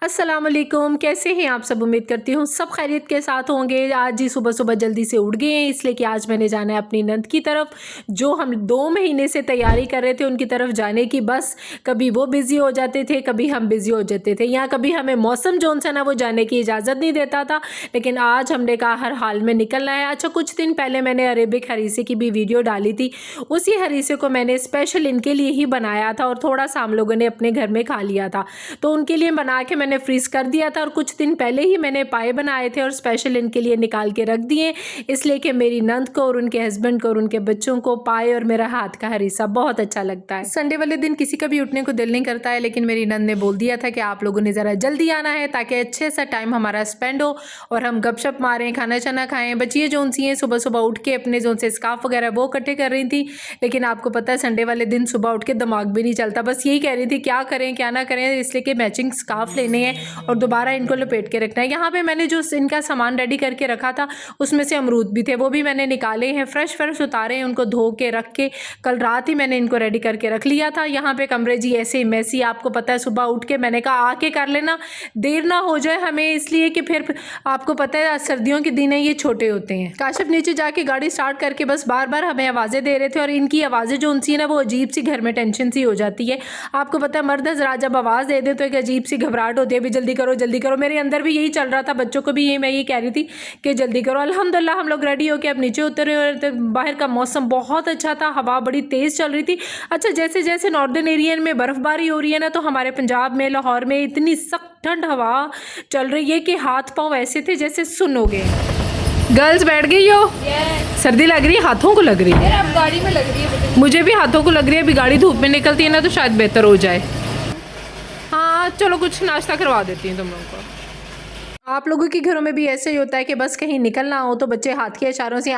अस्सलामुअलैकुम, कैसे हैं आप सब। उम्मीद करती हूँ सब खैरियत के साथ होंगे। आज ही सुबह सुबह जल्दी से उठ गए हैं, इसलिए कि आज मैंने जाना है अपनी नंद की तरफ, जो हम 2 महीने से तैयारी कर रहे थे उनकी तरफ जाने की। बस कभी वो बिज़ी हो जाते थे, कभी हम बिज़ी हो जाते थे, या कभी हमें मौसम जो सा ना वो जाने की इजाज़त नहीं देता था, लेकिन आज हमने कहा हर हाल में निकलना है। अच्छा, कुछ दिन पहले मैंने अरेबिक हरीसे की भी वीडियो डाली थी, उसी हरीसे को मैंने स्पेशल इनके लिए ही बनाया था और थोड़ा सा हम लोगों ने अपने घर में खा लिया था, तो उनके लिए बना के मैंने फ्रीज़ कर दिया था। और कुछ दिन पहले ही मैंने पाए बनाए थे और स्पेशल इनके लिए निकाल के रख दिए, इसलिए कि मेरी नंद को और उनके हस्बैंड को और उनके बच्चों को पाए और मेरा हाथ का हरीसा बहुत अच्छा लगता है। संडे वाले दिन किसी का भी उठने को दिल नहीं करता है, लेकिन मेरी नंद ने बोल दिया था कि आप लोगों ने ज़रा जल्दी आना है ताकि अच्छे सा टाइम हमारा स्पेंड हो और हम गपशप मारें, खाना चना खाएँ। बच्चियाँ जो सी हैं सुबह सुबह उठ के अपने जो से स्काफ वगैरह वो इकट्ठे कर रही थी, लेकिन आपको पता है संडे वाले दिन सुबह उठ के दिमाग भी नहीं चलता, बस यही कह रही थी क्या करें क्या ना करें, इसलिए कि मैचिंग स्काफ लेने हैं और दोबारा इनको लपेट के रखना है। यहाँ पे मैंने जो इनका सामान रेडी करके रखा था उसमें से अमरूद भी थे, वो भी मैंने निकाले हैं, फ्रेश उतारे हैं, उनको धो के रख के कल रात ही मैंने इनको रेडी करके रख लिया था। यहाँ पे कमरे जी ऐसे मैसी, आपको पता है सुबह उठ के मैंने कहा आके कर लेना, देर ना हो जाए हमें, इसलिए कि फिर आपको पता है सर्दियों के दिन है ये छोटे होते हैं। काशिफ नीचे जाके गाड़ी स्टार्ट करके बस बार बार हमें आवाज़ें दे रहे थे और इनकी आवाज़ें जो उनसी ना वो अजीब सी घर में टेंशन सी हो जाती है। आपको पता है मर्द हज़रात जब आवाज़ दे दे तो एक अजीब सी घबराहट होती है, भी जल्दी करो जल्दी करो। मेरे अंदर भी यही चल रहा था, बच्चों को भी मैं ये कह रही थी कि जल्दी करो। अल्हम्दुलिल्लाह हम लोग रेडी होके अब नीचे उतरे और बाहर का मौसम बहुत अच्छा था, हवा बड़ी तेज़ चल रही थी। अच्छा, जैसे जैसे नॉर्दर्न एरिया में बर्फ़बारी हो रही है ना, तो हमारे पंजाब में लाहौर में इतनी सख्त ठंड हवा चल रही है कि हाथ पाँव ऐसे थे जैसे सुन हो गए। गर्ल्स बैठ गई हो? सर्दी लग रही है, हाथों को लग रही है, अब गाड़ी में लग रही है, मुझे भी हाथों को लग रही है। अभी गाड़ी धूप में निकलती है ना तो शायद बेहतर हो जाए। हाँ चलो कुछ नाश्ता करवा देती हूँ तुम लोगों को। आप लोगों के घरों में भी ऐसे ही होता है कि बस कहीं निकलना हो तो बच्चे हाथ के इशारों से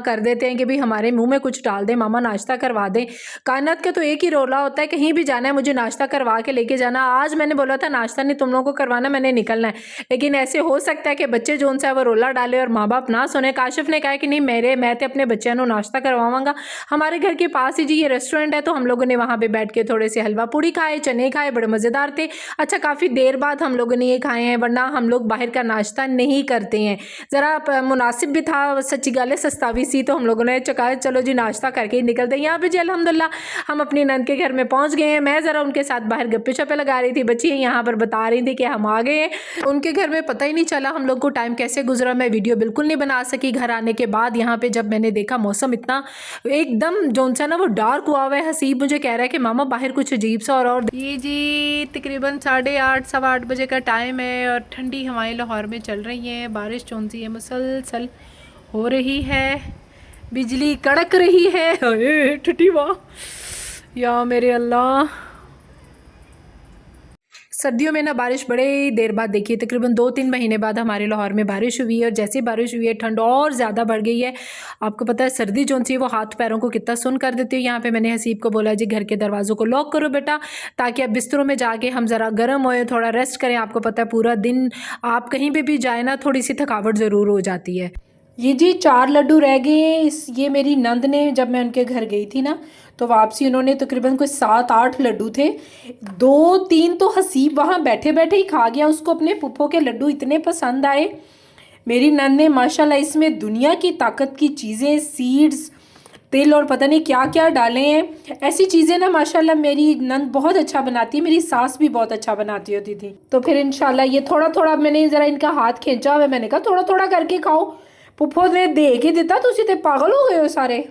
कर देते हैं कि भाई हमारे मुंह में कुछ डाल दें, मामा नाश्ता करवा दें। कायनात का तो एक ही रोला होता है, कहीं भी जाना है मुझे नाश्ता करवा के लेके जाना। आज मैंने बोला था नाश्ता नहीं तुम लोगों को करवाना, मैंने निकलना है, लेकिन ऐसे हो सकता है कि बच्चे जो उनसे वो रोला डाले और माँ बाप ना सुने। काशिफ ने कहा कि नहीं मैं तो अपने बच्चों को नाश्ता करवाऊंगा। हमारे घर के पास ही जी ये रेस्टोरेंट है, तो हम लोगों ने वहाँ पर बैठ के थोड़े से हलवा पूड़ी खाए, चने खाए, बड़े मज़ेदार थे। अच्छा, काफ़ी देर बाद हम लोगों ने ये खाए हैं, वरना हम लोग बाहर का नाश्ता नहीं करते हैं। ज़रा मुनासिब भी था, सच्ची गाले सस्ता भी सी, तो हम लोगों ने चका चलो जी नाश्ता करके ही निकलते हैं। यहाँ पे जी अल्हम्दुलिल्लाह हम अपनी नंद के घर में पहुँच गए हैं। मैं ज़रा उनके साथ बाहर गप्पे शप्पे लगा रही थी, बच्ची यहाँ पर बता रही थी कि हम आ गए हैं। उनके घर में पता ही नहीं चला हम लोग को टाइम कैसे गुजरा, मैं वीडियो बिल्कुल नहीं बना सकी। घर आने के बाद यहाँ पर जब मैंने देखा मौसम इतना एकदम जो सा ना वो डार्क हुआ हुआ है, हसीब मुझे कह रहा है कि मामा बाहर कुछ अजीब सा और ये जी तकरीबन 8:30 सवा 8 बजे का टाइम है और ठंडी हवाएं लाहौर में चल रही हैं। बारिश चौंसी है, मुसलसल हो रही है, बिजली कड़क रही है। ठठी वाह या मेरे अल्लाह। सर्दियों में ना बारिश बड़े ही देर बाद देखिए, तकरीबन 2-3 महीने बाद हमारे लाहौर में बारिश हुई है और जैसे बारिश हुई है ठंड और ज़्यादा बढ़ गई है। आपको पता है सर्दी जो सी वो हाथ पैरों को कितना सुन कर देती है। यहाँ पे मैंने हसीब को बोला जी घर के दरवाज़ों को लॉक करो बेटा, ताकि अब बिस्तरों में जाके हम ज़रा गर्म होए, थोड़ा रेस्ट करें। आपको पता है पूरा दिन आप कहीं पर भी जाए ना थोड़ी सी थकावट ज़रूर हो जाती है। ये जी 4 लड्डू रह गए हैं। ये मेरी नंद ने जब मैं उनके घर गई थी ना तो वापसी उन्होंने तकरीबन कोई 7-8 लड्डू थे, 2-3 तो हसीब वहाँ बैठे बैठे ही खा गया, उसको अपने पुप्पो के लड्डू इतने पसंद आए। मेरी नंद ने माशाल्लाह इसमें दुनिया की ताकत की चीज़ें, सीड्स, तिल और पता नहीं क्या क्या डाले हैं। ऐसी चीज़ें ना माशाल्लाह मेरी नंद बहुत अच्छा बनाती है, मेरी सास भी बहुत अच्छा बनाती होती थी। तो फिर इंशाल्लाह ये थोड़ा थोड़ा मैंने ज़रा इनका हाथ खींचा हुआ, मैंने कहा थोड़ा थोड़ा करके खाओ। पुप्पो ने दे के दिता तो उसी पागल हो गए हो सारे।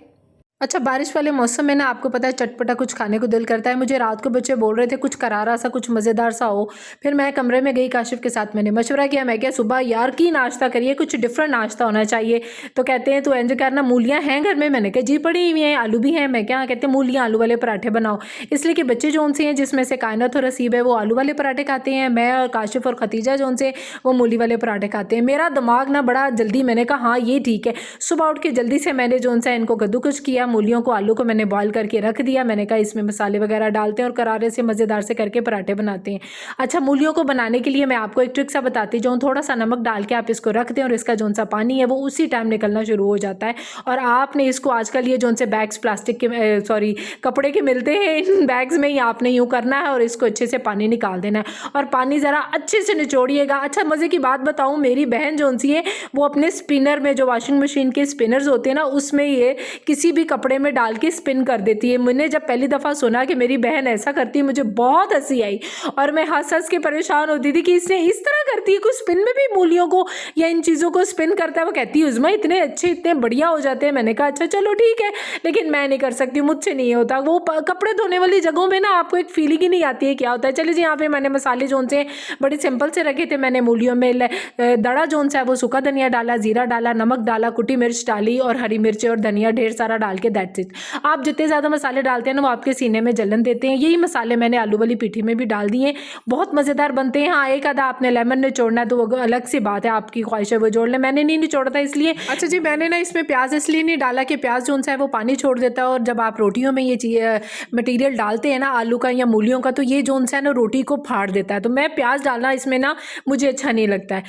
अच्छा, बारिश वाले मौसम में ना आपको पता है चटपटा कुछ खाने को दिल करता है। मुझे रात को बच्चे बोल रहे थे कुछ करारा सा, कुछ मज़ेदार सा हो। फिर मैं कमरे में गई, काशिफ के साथ मैंने मशवरा किया, मैं क्या सुबह यार की नाश्ता करिए, कुछ डिफरेंट नाश्ता होना चाहिए। तो कहते हैं तो एंज करना, मूलियाँ हैं घर में? मैंने कहा जी पड़ी हुई हैं, आलू भी हैं। मैं क्या कहते हैं मूलियाँ आलू वाले पराठे बनाओ, इसलिए कि बच्चे जो उनसे हैं जिसमें से कायनात और रसीब है वो आलू वाले पराठे खाते हैं, मैं और काशिफ और खतीजा जो उनसे वो मूली वाले पराठे खाते हैं। मेरा दिमाग ना बड़ा जल्दी, मैंने कहा हाँ ये ठीक है। सुबह उठ के जल्दी से मैंने जो उनसे इनको कद्दूकस किया, मूलियों को, आलू को मैंने बॉईल करके रख दिया। मैंने कहा इसमें मसाले वगैरह डालते हैं और करारे से मज़ेदार से करके पराठे बनाते हैं। अच्छा, मूलियों को बनाने के लिए मैं आपको एक ट्रिक सा बताती जाऊँ। थोड़ा सा नमक डाल के आप इसको रख दें और इसका जो सा पानी है वो उसी टाइम निकलना शुरू हो जाता है। और आपने इसको आजकल ये जो से बैग्स प्लास्टिक के सॉरी कपड़े के मिलते हैं, इन बैग्स में ही आपने यूँ करना है और इसको अच्छे से पानी निकाल देना है और पानी ज़रा अच्छे से निचोड़िएगा। अच्छा, मज़े की बात बताऊँ, मेरी बहन जो सी है वो अपने स्पिनर में, जो वॉशिंग मशीन के स्पिनर्स होते हैं ना, उसमें ये किसी भी कपड़े में डाल के स्पिन कर देती है। मैंने जब पहली दफ़ा सुना कि मेरी बहन ऐसा करती है, मुझे बहुत हंसी आई और मैं हंस हंस के परेशान होती थी कि इसने इस तरह करती है, कुछ स्पिन में भी मूलियों को या इन चीज़ों को स्पिन करता है। वो कहती है उज़्मा इतने अच्छे इतने बढ़िया हो जाते हैं। मैंने कहा अच्छा चलो ठीक है, लेकिन मैं नहीं कर सकती, मुझसे नहीं होता। वो कपड़े धोने वाली जगहों में ना आपको एक फीलिंग ही नहीं आती है क्या होता है। चलिए जी, यहाँ पे मैंने मसाले जो से बड़े सिंपल से रखे थे। मैंने मूलियों में दड़ा जो सा है वो सूखा धनिया डाला, जीरा डाला, नमक डाला, कुटी मिर्च डाली और हरी मिर्च और धनिया ढेर सारा डाल के, दैट्स इट। आप जितने ज़्यादा मसाले डालते हैं ना वो आपके सीने में जलन देते हैं। यही मसाले मैंने आलू वाली पीठी में भी डाल दिए, बहुत मज़ेदार बनते हैं। हाँ, एक आधा आपने लेमन निचोड़ना है तो वो अलग सी बात है, आपकी ख्वाहिश है वो जोड़ लें, मैंने नहीं निचोड़ा था इसलिए। अच्छा जी, मैंने ना इसमें प्याज इसलिए नहीं डाला कि प्याज जो है वो पानी छोड़ देता है और जब आप रोटियों में ये मटीरियल डालते हैं ना आलू का या मूलियों का, तो ये जो है ना रोटी को फाड़ देता है। तो मैं प्याज डालना इसमें ना मुझे अच्छा नहीं लगता है।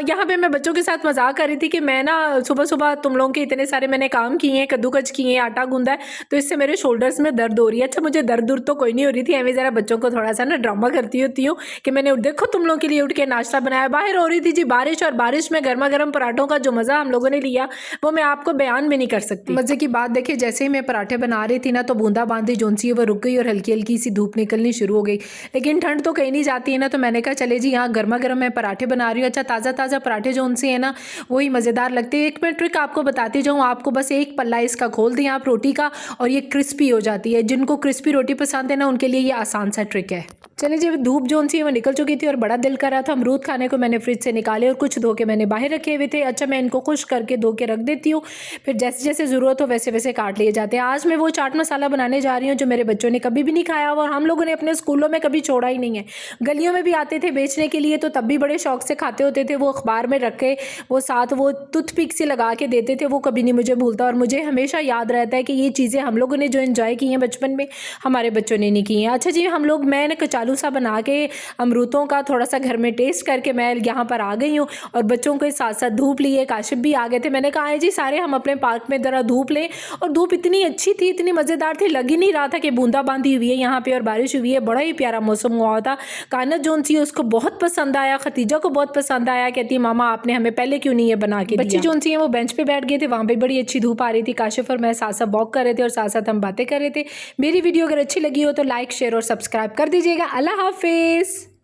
यहाँ पे मैं बच्चों के साथ मजाक कर रही थी कि मैं ना सुबह सुबह तुम लोगों के इतने सारे मैंने काम किए हैं, कद्दूकस किए हैं, आटा गूंदा है, तो इससे मेरे शोल्डर्स में दर्द हो रही है। अच्छा, मुझे दर्द तो कोई नहीं हो रही थी, एवं ज़रा बच्चों को थोड़ा सा ना ड्रामा करती होती हूँ कि मैंने देखो तुम लोगों के लिए उठ के नाश्ता बनाया। बाहर हो रही थी जी बारिश, और बारिश में गर्मा गर्म पराठों का जो मज़ा हम लोगों ने लिया वो मैं आपको बयान भी नहीं कर सकती। मज़े की बात देखिए, जैसे ही मैं पराठे बना रही थी ना तो बूंदाबांदी जो सी है वो रुक गई और हल्की हल्की सी धूप निकलनी शुरू हो गई। लेकिन ठंड तो कहीं नहीं जाती है ना, तो मैंने कहा चले जी यहाँ गर्मा गर्म मैं पराठे बना रही हूँ। अच्छा, ताज़ा ताज़ा पराठे जो उनसे है ना वही मज़ेदार लगते हैं। एक मैं ट्रिक आपको बताती जाऊँ, आपको बस एक पल्ला इसका खोल दें आप रोटी का और ये क्रिस्पी हो जाती है। जिनको क्रिस्पी रोटी पसंद है ना उनके लिए ये आसान सा ट्रिक है। चलिए जी, धूप जो सी वो निकल चुकी थी और बड़ा दिल कर रहा था अमरूद खाने को। मैंने फ्रिज से निकाले और कुछ धो के मैंने बाहर रखे हुए थे। अच्छा, मैं इनको खुश करके धो के रख देती हूँ, फिर जैसे जैसे ज़रूरत हो वैसे वैसे काट लिए जाते हैं। आज मैं वो चाट मसाला बनाने जा रही हूँ जो मेरे बच्चों ने कभी भी नहीं खाया और हम लोगों ने अपने स्कूलों में कभी छोड़ा ही नहीं है। गलियों में भी आते थे बेचने के लिए तो तब भी बड़े शौक से खाते होते थे। वो अखबार में रख के वो साथ वो टूथपिक से लगा के देते थे, वो कभी नहीं मुझे भूलता और मुझे हमेशा याद रहता है कि ये चीज़ें हम लोगों ने जो एंजॉय की हैं बचपन में हमारे बच्चों ने नहीं की हैं। अच्छा जी, मैं कचालू सा बना के अमरूदों का थोड़ा सा घर में टेस्ट करके मैं यहाँ पर आ गई हूँ और बच्चों के साथ साथ धूप लिए, काशिफ भी आ गए थे। मैंने कहा है जी सारे हम अपने पार्क में ज़रा धूप लें, और धूप इतनी अच्छी थी, इतनी मज़ेदार थी, लग ही नहीं रहा था कि बूंदाबांदी हुई है यहाँ पे और बारिश हुई है। बड़ा ही प्यारा मौसम हुआ था। कानत जोन सी उसको बहुत पसंद आया, खतीजा को बहुत पसंद आया, कहती मामा आपने हमें पहले क्यों नहीं ये बना के दिया। बच्चे जोन सी है वो बेंच पे बैठ गए थे, वहाँ पे बड़ी अच्छी धूप आ रही थी। काशिफ और मैं साथ साथ वॉक कर रहे थे और साथ साथ हम बातें कर रहे थे। मेरी वीडियो अगर अच्छी लगी हो तो लाइक शेयर और सब्सक्राइब कर दीजिएगा। अल्लाह हाफिज़।